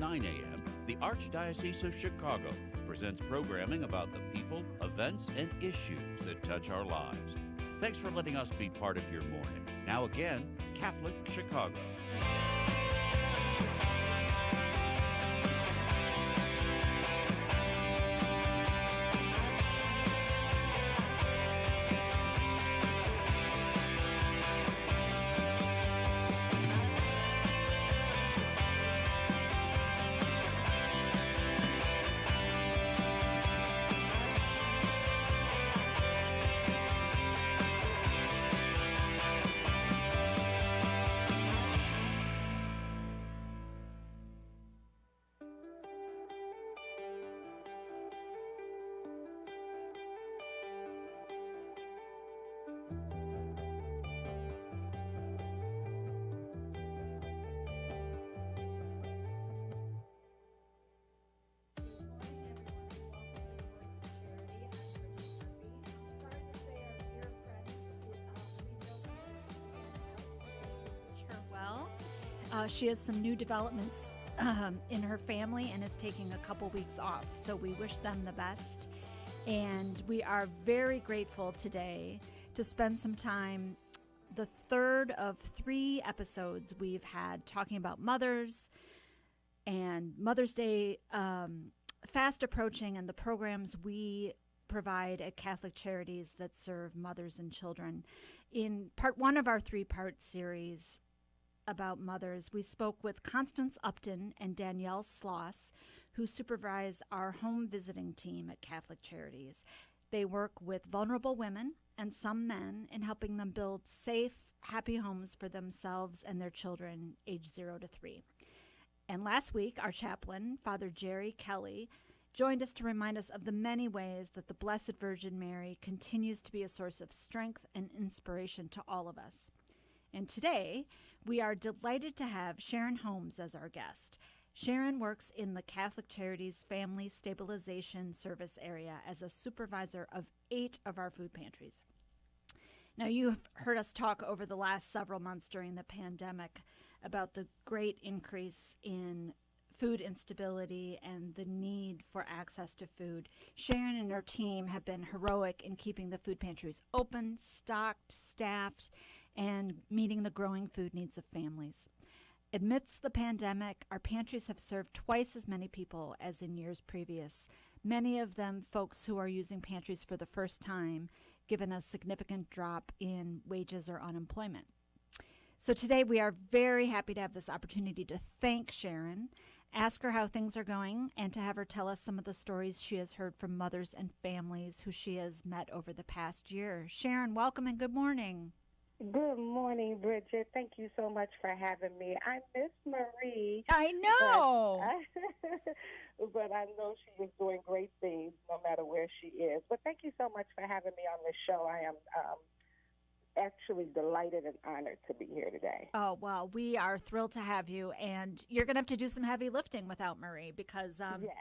9 a.m., the Archdiocese of Chicago presents programming about the people, events, and issues that touch our lives. Thanks for letting us be part of your morning. Now again, Catholic Chicago. She has some new developments in her family and is taking a couple weeks off, so we wish them the best. And we are very grateful today to spend some time, the third of 3 episodes we've had talking about mothers and Mother's Day fast approaching and the programs we provide at Catholic Charities that serve mothers and children. In part 1 of our 3-part series about mothers, we spoke with Constance Upton and Danielle Sloss, who supervise our home visiting team at Catholic Charities. They work with vulnerable women and some men in helping them build safe, happy homes for themselves and their children aged 0 to 3. And last week, our chaplain, Father Jerry Kelly, joined us to remind us of the many ways that the Blessed Virgin Mary continues to be a source of strength and inspiration to all of us. And today, we are delighted to have Sharon Holmes as our guest. Sharon works in the Catholic Charities Family Stabilization Service area as a supervisor of 8 of our food pantries. Now, you've heard us talk over the last several months during the pandemic about the great increase in food instability and the need for access to food. Sharon and her team have been heroic in keeping the food pantries open, stocked, staffed, and meeting the growing food needs of families. Amidst the pandemic, our pantries have served twice as many people as in years previous, many of them folks who are using pantries for the first time, given a significant drop in wages or unemployment. So today we are very happy to have this opportunity to thank Sharon, ask her how things are going, and to have her tell us some of the stories she has heard from mothers and families who she has met over the past year. Sharon, welcome and good morning. Good morning, Brigid. Thank you so much for having me. I miss Marie. I know. But I know she is doing great things no matter where she is. But thank you so much for having me on the show. I am actually delighted and honored to be here today. Oh, well, we are thrilled to have you. And you're going to have to do some heavy lifting without Marie because yes.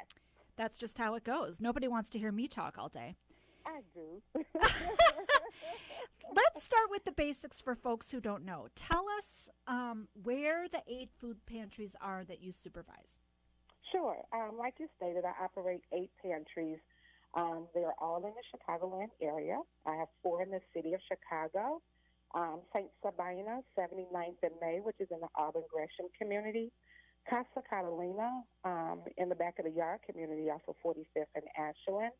That's just how it goes. Nobody wants to hear me talk all day. I do. Let's start with the basics for folks who don't know. Tell us where the 8 food pantries are that you supervise. Sure. Like you stated, I operate 8 pantries. They're all in the Chicagoland area. I have 4 in the city of Chicago. St. Sabina, 79th and May, which is in the Auburn-Gresham community. Casa Catalina in the back of the yard community off of 45th and Ashland.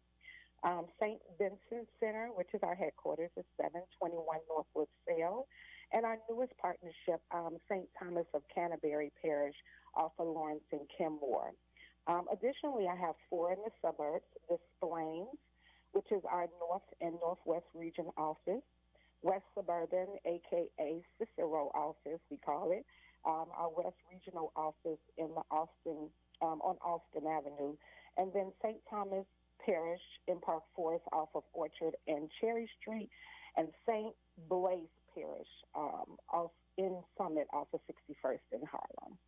St. Vincent Center, which is our headquarters, is 721 Northwood Sale. And our newest partnership, St. Thomas of Canterbury Parish off of Lawrence and Kenmore. Additionally, I have 4 in the suburbs, the Splains, which is our North and Northwest Region office, West Suburban, a.k.a. Cicero office, we call it, our West Regional office in the Austin, on Austin Avenue, and then St. Thomas Parish in Park Forest off of Orchard and Cherry Street, and St. Blaise Parish off in Summit off of 61st in Harlem.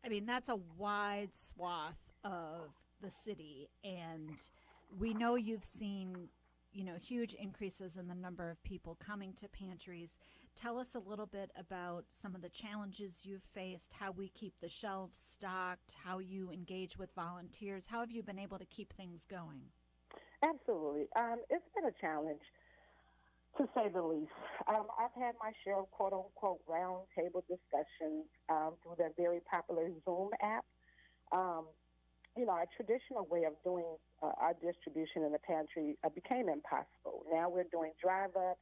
I mean, that's a wide swath of the city, and we know you've seen, huge increases in the number of people coming to pantries. tell us a little bit about some of the challenges you've faced, how we keep the shelves stocked, how you engage with volunteers. How have you been able to keep things going? Absolutely. It's been a challenge, to say the least. I've had my share of quote-unquote roundtable discussions through the very popular Zoom app. Our traditional way of doing our distribution in the pantry became impossible. Now we're doing drive-up,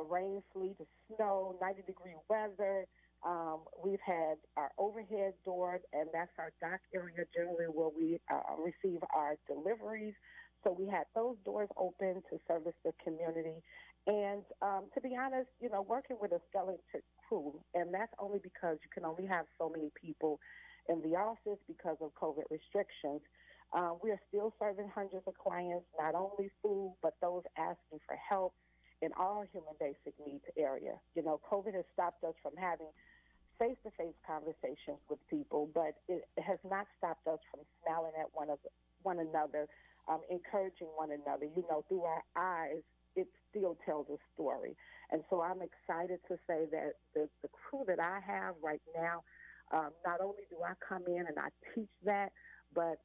rain, sleet, snow, 90-degree weather. We've had our overhead door, and that's our dock area generally where we receive our deliveries. So we had those doors open to service the community. And to be honest, working with a skeleton crew, and that's only because you can only have so many people in the office because of COVID restrictions. We are still serving hundreds of clients, not only food, but those asking for help in all human basic needs area. COVID has stopped us from having face-to-face conversations with people, but it has not stopped us from smiling at one another, encouraging one another. Through our eyes, it still tells a story. And so I'm excited to say that the crew that I have right now, not only do I come in and I teach that, but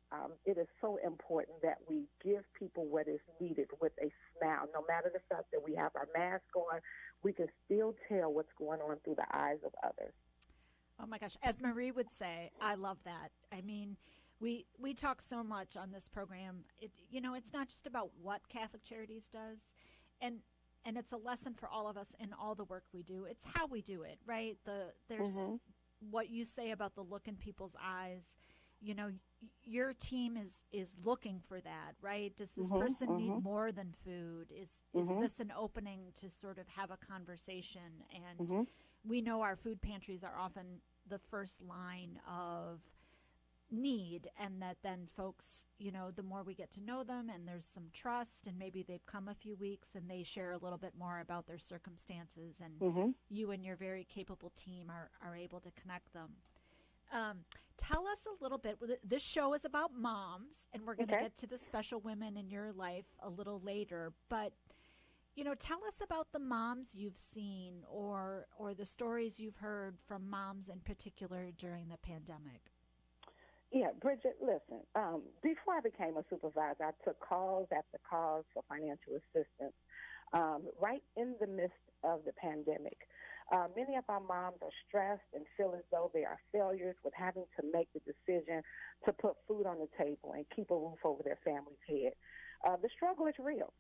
it is so important that we give people what is needed with a smile. No matter the fact that we have our mask on, we can still tell what's going on through the eyes of others. Oh my gosh, as Marie would say, I love that. I mean, we talk so much on this program. It's not just about what Catholic Charities does, and it's a lesson for all of us in all the work we do. It's how we do it, right? There's what you say about the look in people's eyes. Your team is looking for that, right? Does this person need more than food? Is this an opening to sort of have a conversation? And we know our food pantries are often the first line of need, and that then folks, the more we get to know them and there's some trust, and maybe they've come a few weeks and they share a little bit more about their circumstances, and you and your very capable team are able to connect them. Tell us a little bit. This show is about moms, and we're going to get to the special women in your life a little later, but tell us about the moms you've seen or the stories you've heard from moms in particular during the pandemic. Yeah, Brigid, listen, before I became a supervisor, I took calls after calls for financial assistance right in the midst of the pandemic. Many of our moms are stressed and feel as though they are failures with having to make the decision to put food on the table and keep a roof over their family's head. The struggle is real.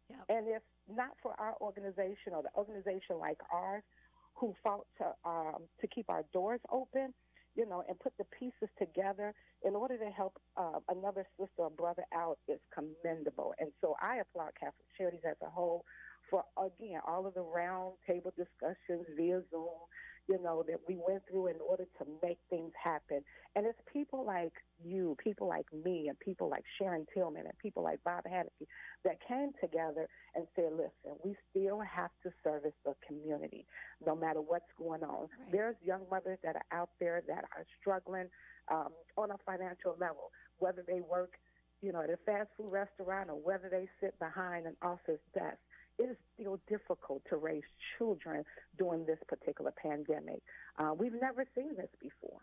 Yep. And if not for our organization or the organization like ours who fought to keep our doors open, and put the pieces together in order to help another sister or brother out is commendable. And so I applaud Catholic Charities as a whole for, again, all of the round table discussions via Zoom, that we went through in order to make things happen. And it's people like you, people like me, and people like Sharon Tillman, and people like Bob Haddocky that came together and said, listen, we still have to service the community no matter what's going on. Right. There's young mothers that are out there that are struggling on a financial level, whether they work, at a fast food restaurant or whether they sit behind an office desk. It is still difficult to raise children during this particular pandemic. We've never seen this before,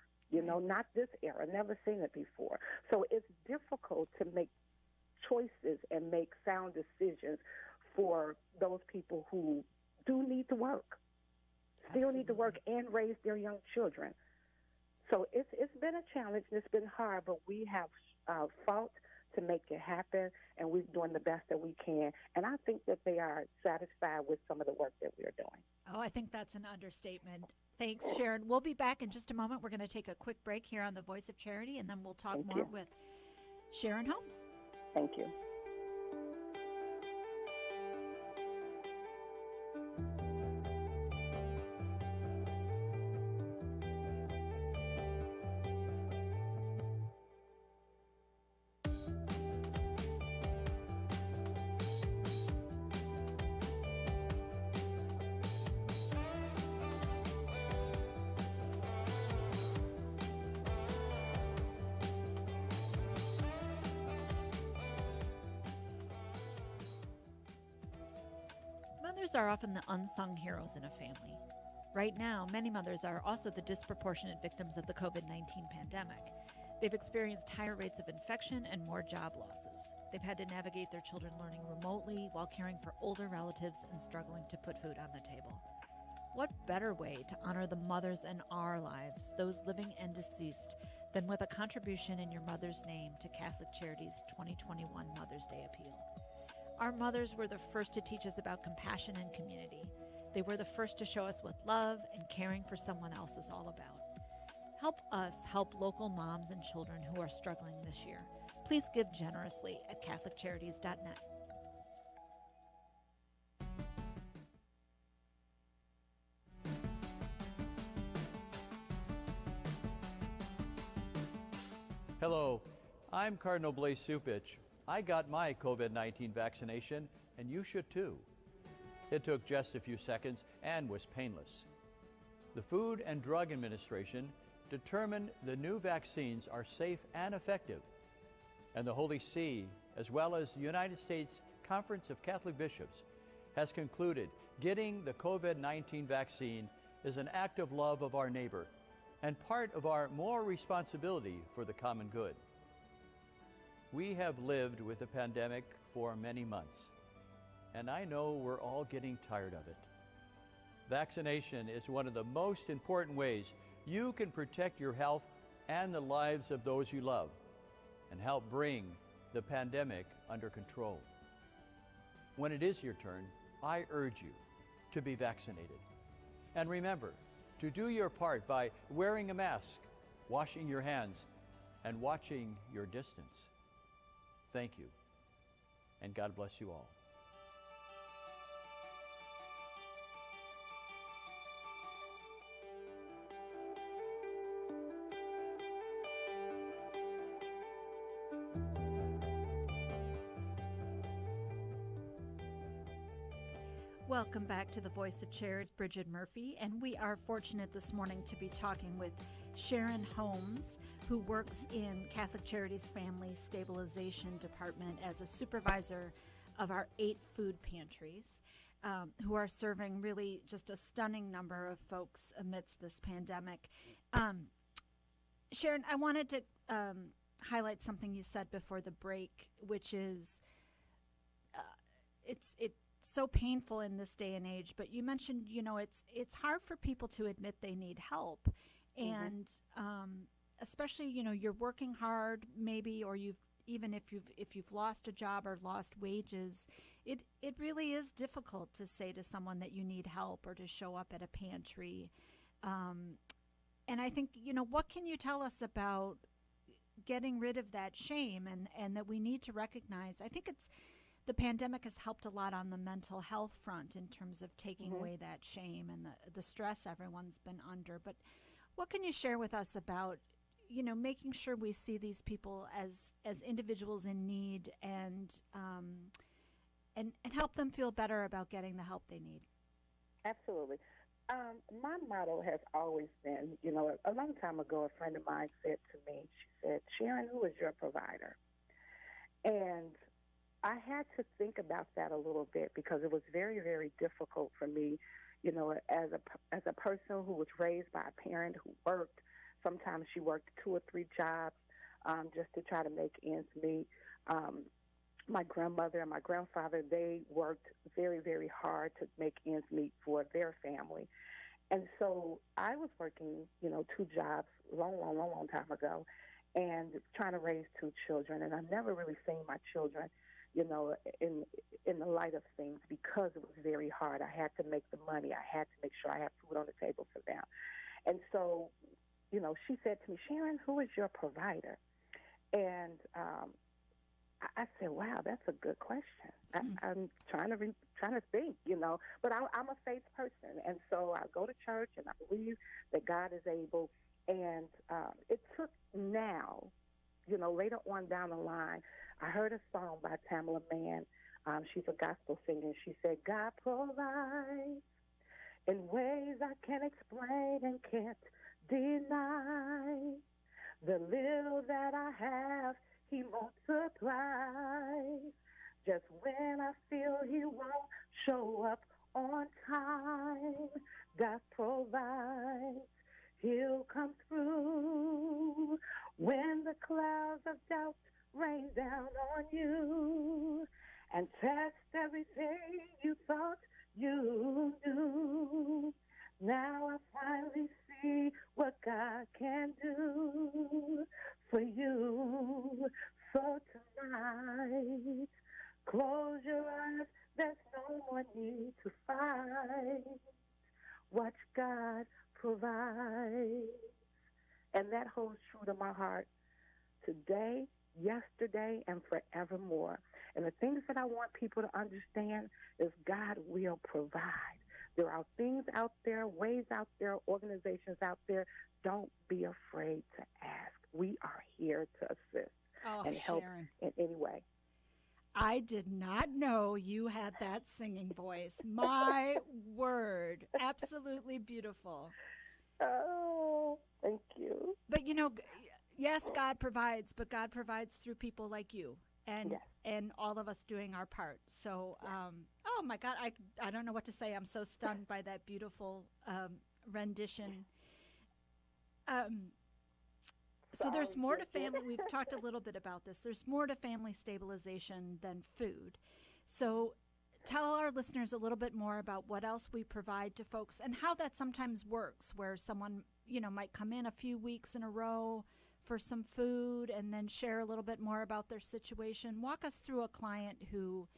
not this era, never seen it before. So it's difficult to make choices and make sound decisions for those people who do need to work, still need to work and raise their young children. So it's been a challenge and it's been hard, but we have fought to make it happen, and we're doing the best that we can. And I think that they are satisfied with some of the work that we're doing. Oh, I think that's an understatement. Thanks, Sharon. We'll be back in just a moment. We're going to take a quick break here on The Voice of Charity, and then we'll talk more with Sharon Holmes. Thank you. Mothers are often the unsung heroes in a family. Right now, many mothers are also the disproportionate victims of the COVID-19 pandemic. They've experienced higher rates of infection and more job losses. They've had to navigate their children learning remotely while caring for older relatives and struggling to put food on the table. What better way to honor the mothers in our lives, those living and deceased, than with a contribution in your mother's name to Catholic Charities' 2021 Mother's Day Appeal? Our mothers were the first to teach us about compassion and community. They were the first to show us what love and caring for someone else is all about. Help us help local moms and children who are struggling this year. Please give generously at CatholicCharities.net. Hello, I'm Cardinal Blaise Supich. I got my COVID-19 vaccination, and you should too. It took just a few seconds and was painless. The Food and Drug Administration determined the new vaccines are safe and effective, and the Holy See, as well as the United States Conference of Catholic Bishops, has concluded getting the COVID-19 vaccine is an act of love of our neighbor and part of our moral responsibility for the common good. We have lived with the pandemic for many months, and I know we're all getting tired of it. Vaccination is one of the most important ways you can protect your health and the lives of those you love and help bring the pandemic under control. When it is your turn, I urge you to be vaccinated. And remember to do your part by wearing a mask, washing your hands, and watching your distance. Thank you, and God bless you all. Welcome back to the Voice of Charities, Brigid Murphy, and we are fortunate this morning to be talking with Sharon Holmes, who works in Catholic Charities Family Stabilization Department as a supervisor of our 8 food pantries, who are serving really just a stunning number of folks amidst this pandemic. Sharon, I wanted to highlight something you said before the break, which is it's so painful in this day and age, but you mentioned, it's hard for people to admit they need help. And especially, you're working hard maybe, or if you've lost a job or lost wages, it really is difficult to say to someone that you need help or to show up at a pantry. And I think, what can you tell us about getting rid of that shame and that we need to recognize? I think the pandemic has helped a lot on the mental health front in terms of taking away that shame and the stress everyone's been under. But what can you share with us about, making sure we see these people as individuals in need and help them feel better about getting the help they need? Absolutely. My motto has always been, a long time ago, a friend of mine said to me, she said, "Sharon, who is your provider?" And I had to think about that a little bit because it was very, very difficult for me, as a person who was raised by a parent who worked. Sometimes she worked 2 or 3 jobs just to try to make ends meet. My grandmother and my grandfather, they worked very, very hard to make ends meet for their family. And so I was working, 2 jobs long time ago and trying to raise 2 children. And I've never really seen my children, in the light of things because it was very hard. I had to make the money. I had to make sure I had food on the table for them. And so, she said to me, "Sharon, who is your provider?" And I said, "Wow, that's a good question." I'm trying to think, but I'm a faith person. And so I go to church and I believe that God is able. And it took now, later on down the line, I heard a song by Tamala Mann. She's a gospel singer. She said, "God provides in ways I can't explain and can't deny. The little that I have, He multiplies. Just when I feel He won't show up on time, God provides. He'll come through when the clouds of doubt rain down on you and test everything you thought you knew. Now I finally see what God can do for you. So tonight, close your eyes, there's no more need to fight. Watch God provide. And that holds true to my heart today, yesterday, and forevermore. And the things that I want people to understand is God will provide. There are things out there, ways out there, organizations out there. Don't be afraid to ask. We are here to assist and help Sharon, in any way. I did not know you had that singing voice. My word. Absolutely beautiful. Oh, thank you. But yes, God provides, but God provides through people like you and Yes. and all of us doing our part. So, oh my God, I don't know what to say. I'm so stunned by that beautiful rendition. So there's more to family. We've talked a little bit about this. There's more to family stabilization than food. So tell our listeners a little bit more about what else we provide to folks and how that sometimes works, where someone, might come in a few weeks in a row for some food and then share a little bit more about their situation. Walk us through a client who,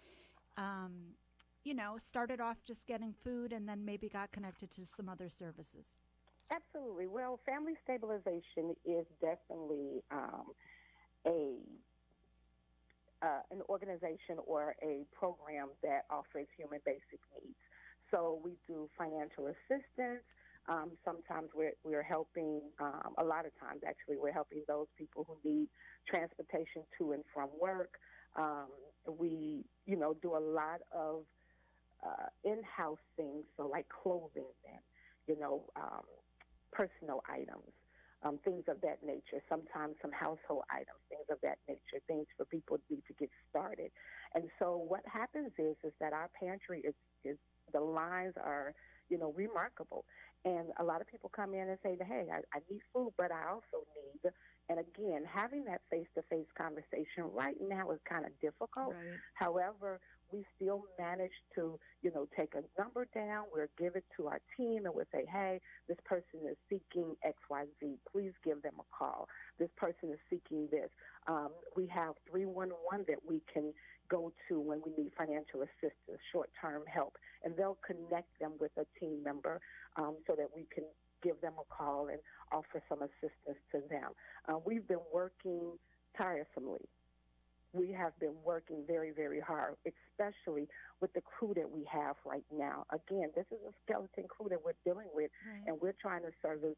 started off just getting food and then maybe got connected to some other services. Absolutely. Well, family stabilization is definitely an organization or a program that offers human basic needs. So we do financial assistance. Sometimes we're helping, a lot of times actually, we're helping those people who need transportation to and from work. We, do a lot of in-house things, so like clothing and, personal items, things of that nature, sometimes some household items, things of that nature, things for people need to get started. And so what happens is that our pantry is the lines are, remarkable. And a lot of people come in and say, hey, I need food, but I also need, and again, having that face-to-face conversation right now is kind of difficult. Right. However, we still manage to, take a number down. We'll give it to our team and we'll say, hey, this person is seeking XYZ. Please give them a call. This person is seeking this. We have 311 that we can go to when we need financial assistance, short-term help, and they'll connect them with a team member so that we can give them a call and offer some assistance to them. We've been working tiresomely. We have been working very, very hard, especially with the crew that we have right now. Again, this is a skeleton crew that we're dealing with, Right. and we're trying to service,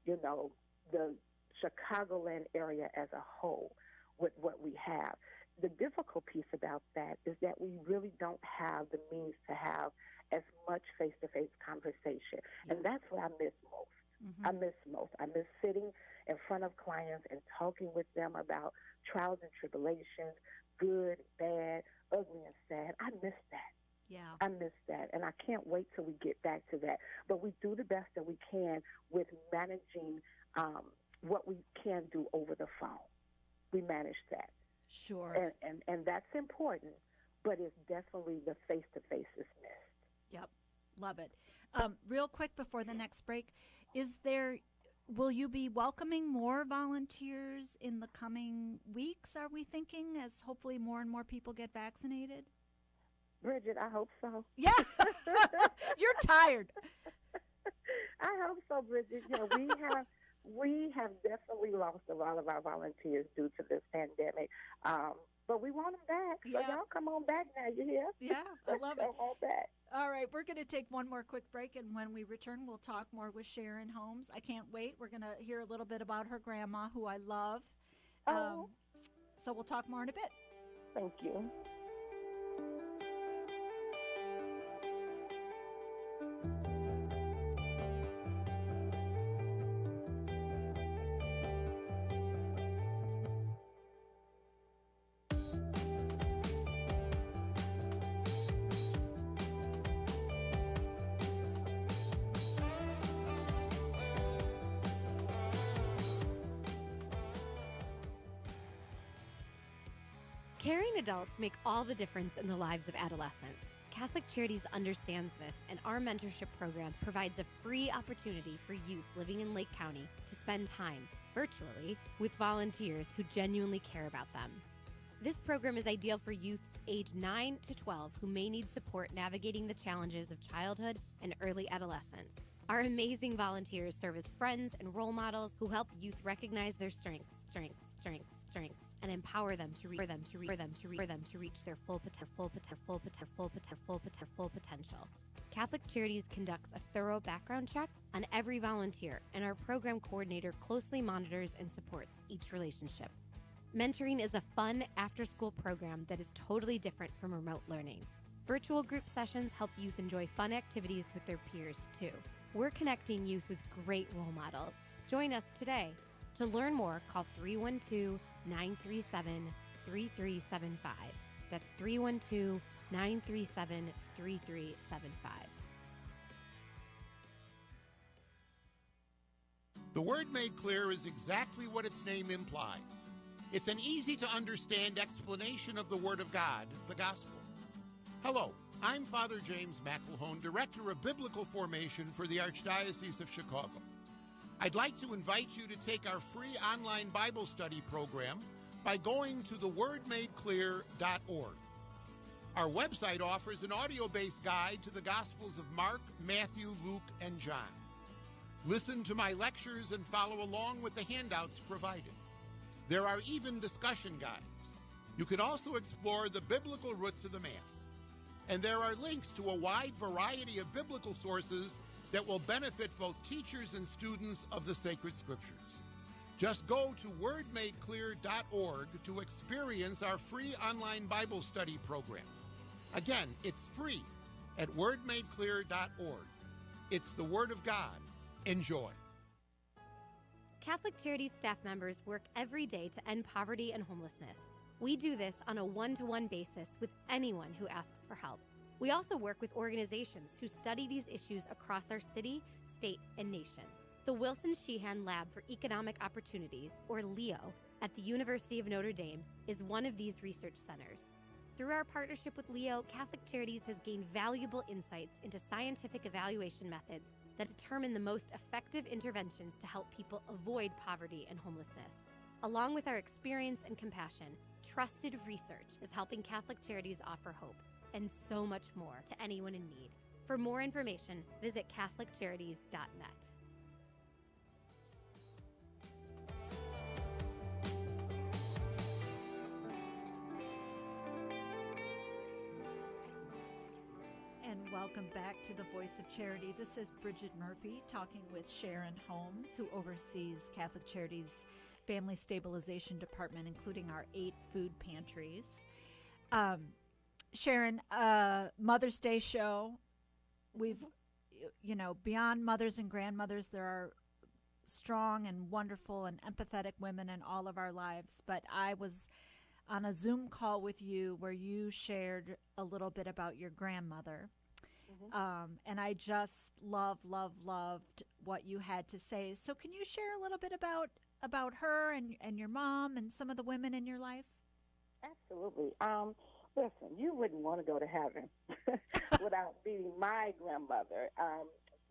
the Chicagoland area as a whole with what we have. The difficult piece about that is that we really don't have the means to have as much face-to-face conversation, and that's what I miss most. Mm-hmm. I miss sitting in front of clients and talking with them about trials and tribulations, good, bad, ugly, and sad. I miss that. Yeah. I miss that, and I can't wait till we get back to that. But we do the best that we can with managing what we can do over the phone. We manage that. Sure. And that's important, but it's definitely the face-to-face is missed. Yep. Love it. Real quick before the next break, will you be welcoming more volunteers in the coming weeks, are we thinking, as hopefully more and more people get vaccinated? Brigid, I hope so. Yeah. You're tired. I hope so, Brigid. We have definitely lost a lot of our volunteers due to this pandemic. But we want them back. So Yeah. y'all come on back now. You hear? Yeah, I love it. Come on back. All right, we're going to take one more quick break, and when we return, we'll talk more with Sharon Holmes. I can't wait. We're going to hear a little bit about her grandma, who I love. Oh. So we'll talk more in a bit. Thank you. Caring adults make all the difference in the lives of adolescents. Catholic Charities understands this, and our mentorship program provides a free opportunity for youth living in Lake County to spend time, virtually, with volunteers who genuinely care about them. This program is ideal for youths age 9 to 12 who may need support navigating the challenges of childhood and early adolescence. Our amazing volunteers serve as friends and role models who help youth recognize their strengths, and empower them to reach their full potential. Catholic Charities conducts a thorough background check on every volunteer, and our program coordinator closely monitors and supports each relationship. Mentoring is a fun after-school program that is totally different from remote learning. Virtual group sessions help youth enjoy fun activities with their peers, too. We're connecting youth with great role models. Join us today. To learn more, call 312-937-3375. That's 312-937-3375. The Word Made Clear is exactly what its name implies. It's an easy-to-understand explanation of the Word of God, the Gospel. Hello, I'm Father James McElhone, Director of Biblical Formation for the Archdiocese of Chicago. I'd like to invite you to take our free online Bible study program by going to thewordmadeclear.org. Our website offers an audio-based guide to the Gospels of Mark, Matthew, Luke, and John. Listen to my lectures and follow along with the handouts provided. There are even discussion guides. You can also explore the biblical roots of the Mass. And there are links to a wide variety of biblical sources that will benefit both teachers and students of the sacred scriptures. Just go to wordmadeclear.org to experience our free online Bible study program. Again, it's free at wordmadeclear.org. It's the Word of God. Enjoy. Catholic Charities staff members work every day to end poverty and homelessness. We do this on a one-to-one basis with anyone who asks for help. We also work with organizations who study these issues across our city, state, and nation. The Wilson Sheehan Lab for Economic Opportunities, or LEO, at the University of Notre Dame is one of these research centers. Through our partnership with LEO, Catholic Charities has gained valuable insights into scientific evaluation methods that determine the most effective interventions to help people avoid poverty and homelessness. Along with our experience and compassion, trusted research is helping Catholic Charities offer hope and so much more to anyone in need. For more information, visit CatholicCharities.net. And welcome back to the Voice of Charity. This is Brigid Murphy talking with Sharon Holmes, who oversees Catholic Charities Family Stabilization Department, including our 8 food pantries. Sharon, Mother's Day show. We've, beyond mothers and grandmothers, there are strong and wonderful and empathetic women in all of our lives. But I was on a Zoom call with you where you shared a little bit about your grandmother. Mm-hmm. And I just loved what you had to say. So can you share a little bit about her and your mom and some of the women in your life? Absolutely. Listen, you wouldn't want to go to heaven without meeting my grandmother.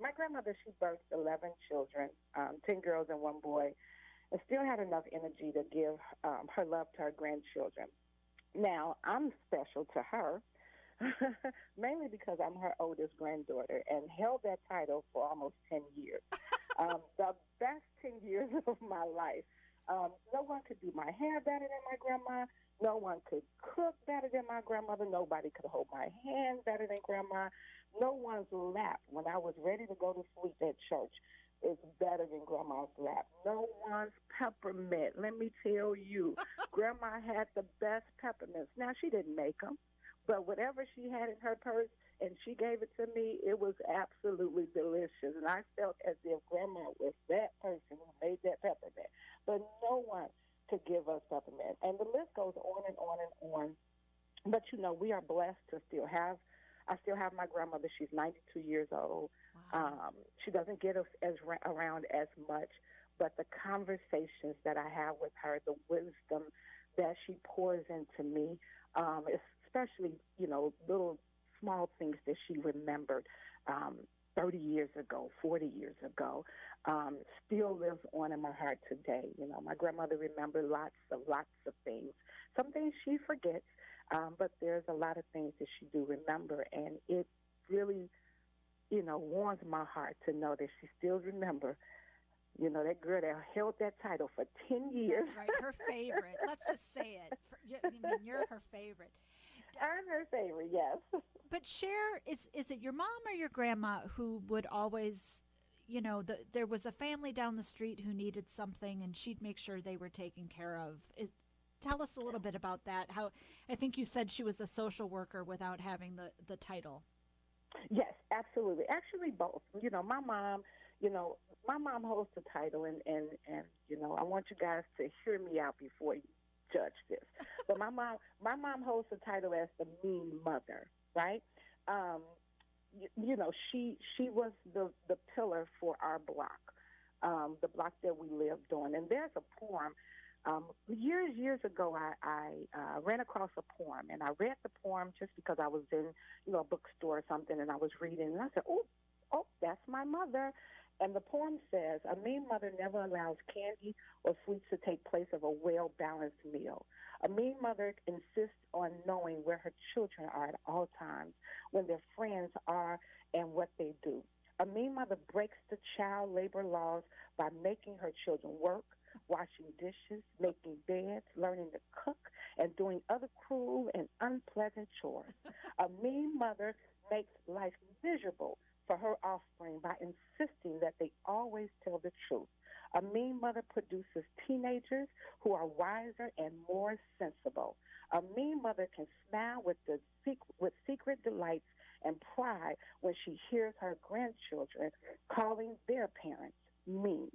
My grandmother, she birthed 11 children, 10 girls and 1 boy, and still had enough energy to give her love to her grandchildren. Now, I'm special to her, mainly because I'm her oldest granddaughter and held that title for almost 10 years. The best 10 years of my life. No one could do my hair better than my grandma. No one could cook better than my grandmother. Nobody could hold my hand better than grandma. No one's lap when I was ready to go to sleep at church is better than grandma's lap. No one's peppermint. Let me tell you, grandma had the best peppermints. Now, she didn't make them, but whatever she had in her purse and she gave it to me, it was absolutely delicious. And I felt as if grandma was that person who made that peppermint. But no one could give us peppermint. And the list goes on and on and on. But, we are blessed to I still have my grandmother. She's 92 years old. Wow. She doesn't get us around as much, but the conversations that I have with her, the wisdom that she pours into me, especially, little small things that she remembered 30 years ago, 40 years ago, still lives on in my heart today. My grandmother remembered lots of things. Some things she forgets, but there's a lot of things that she do remember, and it really, warms my heart to know that she still remembers. That girl that held that title for 10 years. That's right, her favorite. Let's just say it. You're her favorite. I'm her favorite, yes. But is it your mom or your grandma who would always, there was a family down the street who needed something, and she'd make sure they were taken care of. Tell us a little bit about that. How I think you said she was a social worker without having the title. Yes, absolutely. Actually, both. My mom holds the title, and I want you guys to hear me out before you judge this. But my mom holds the title as the mean mother, right? She was the pillar for our block, the block that we lived on. And there's a poem. Years ago, I ran across a poem, and I read the poem just because I was in, a bookstore or something, and I was reading, and I said, oh, that's my mother. And the poem says, a mean mother never allows candy or sweets to take place of a well-balanced meal. A mean mother insists on knowing where her children are at all times, when their friends are, and what they do. A mean mother breaks the child labor laws by making her children work, washing dishes, making beds, learning to cook, and doing other cruel and unpleasant chores. A mean mother makes life miserable for her offspring by insisting that they always tell the truth. A mean mother produces teenagers who are wiser and more sensible. A mean mother can smile with secret delights and pride when she hears her grandchildren calling their parents mean.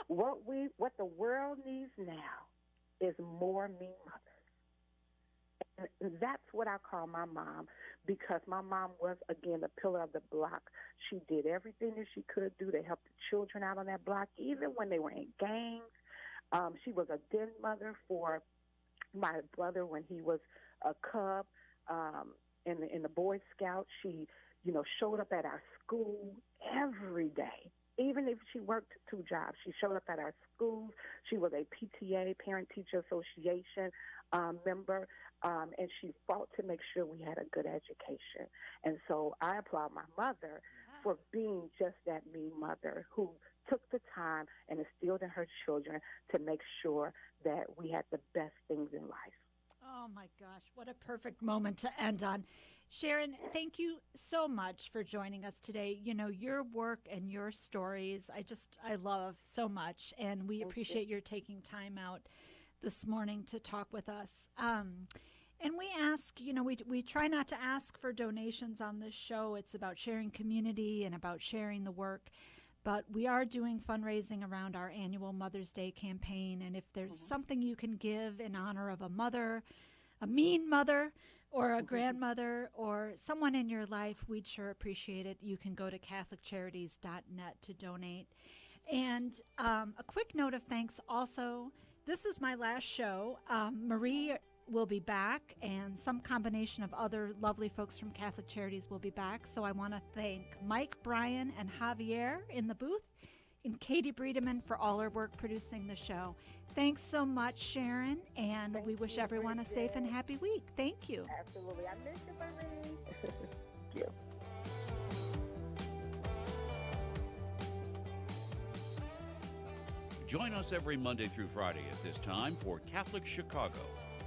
What the world needs now is more mean mothers. And that's what I call my mom, because my mom was, again, the pillar of the block. She did everything that she could do to help the children out on that block, even when they were in gangs. She was a den mother for my brother when he was a cub in the Boy Scouts. She, showed up at our school every day. Even if she worked 2 jobs, she showed up at our schools. She was a PTA, Parent Teacher Association member, and she fought to make sure we had a good education. And so I applaud my mother for being just that mean mother who took the time and instilled in her children to make sure that we had the best things in life. Oh, my gosh, what a perfect moment to end on. Sharon, thank you so much for joining us today. Your work and your stories, I love so much, and we appreciate your taking time out this morning to talk with us. And we ask, we try not to ask for donations on this show. It's about sharing community and about sharing the work. But we are doing fundraising around our annual Mother's Day campaign. And if there's something you can give in honor of a mother, a mean mother, or a grandmother, or someone in your life, we'd sure appreciate it. You can go to CatholicCharities.net to donate. And a quick note of thanks also. This is my last show. Marie will be back, and some combination of other lovely folks from Catholic Charities will be back. So I want to thank Mike, Brian, and Javier in the booth, and Katie Breedeman for all her work producing the show. Thanks so much, Sharon, and we wish everyone a safe and happy week. Thank you. Absolutely. I miss you, Marie. Thank you. Join us every Monday through Friday at this time for Catholic Chicago.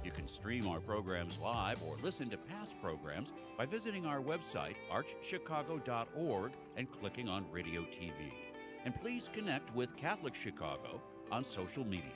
You can stream our programs live or listen to past programs by visiting our website, archchicago.org, and clicking on Radio TV. And please connect with Catholic Chicago on social media.